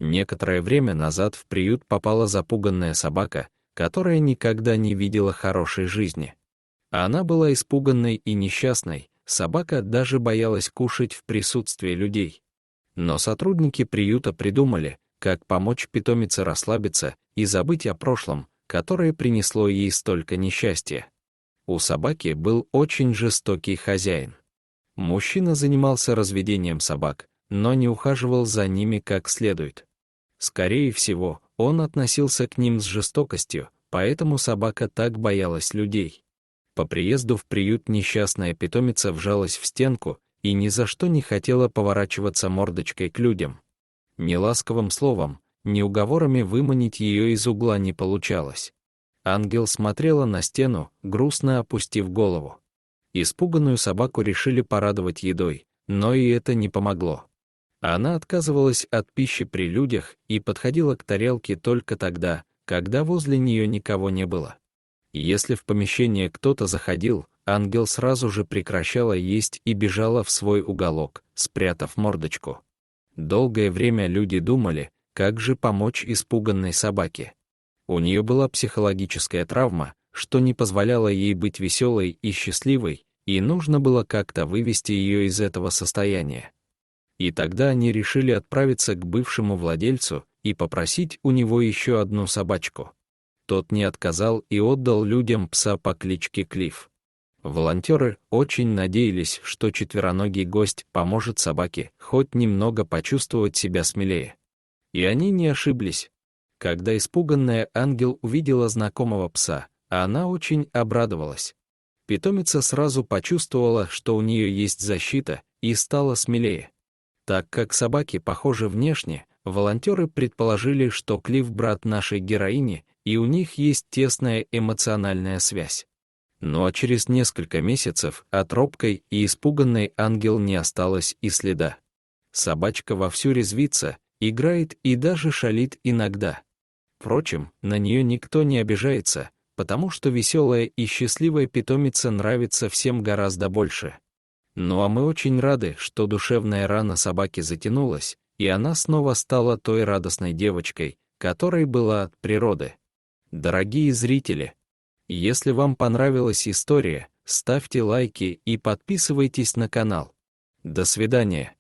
Некоторое время назад в приют попала запуганная собака, которая никогда не видела хорошей жизни. Она была испуганной и несчастной, собака даже боялась кушать в присутствии людей. Но сотрудники приюта придумали, как помочь питомице расслабиться и забыть о прошлом, которое принесло ей столько несчастья. У собаки был очень жестокий хозяин. Мужчина занимался разведением собак, но не ухаживал за ними как следует. Скорее всего, он относился к ним с жестокостью, поэтому собака так боялась людей. По приезду в приют несчастная питомица вжалась в стенку и ни за что не хотела поворачиваться мордочкой к людям. Ни ласковым словом, ни уговорами выманить ее из угла не получалось. Ангел смотрела на стену, грустно опустив голову. Испуганную собаку решили порадовать едой, но и это не помогло. Она отказывалась от пищи при людях и подходила к тарелке только тогда, когда возле нее никого не было. Если в помещение кто-то заходил, ангел сразу же прекращала есть и бежала в свой уголок, спрятав мордочку. Долгое время люди думали, как же помочь испуганной собаке. У нее была психологическая травма, что не позволяло ей быть веселой и счастливой, и нужно было как-то вывести ее из этого состояния. И тогда они решили отправиться к бывшему владельцу и попросить у него еще одну собачку. Тот не отказал и отдал людям пса по кличке Клифф. Волонтеры очень надеялись, что четвероногий гость поможет собаке хоть немного почувствовать себя смелее. И они не ошиблись. Когда испуганная ангел увидела знакомого пса, она очень обрадовалась. Питомица сразу почувствовала, что у нее есть защита, и стала смелее. Так как собаки похожи внешне, волонтеры предположили, что Клифф — брат нашей героини, и у них есть тесная эмоциональная связь. Ну а через несколько месяцев от робкой и испуганной ангел не осталось и следа. Собачка вовсю резвится, играет и даже шалит иногда. Впрочем, на нее никто не обижается, потому что веселая и счастливая питомица нравится всем гораздо больше. Ну а мы очень рады, что душевная рана собаки затянулась, и она снова стала той радостной девочкой, которой была от природы. Дорогие зрители, если вам понравилась история, ставьте лайки и подписывайтесь на канал. До свидания.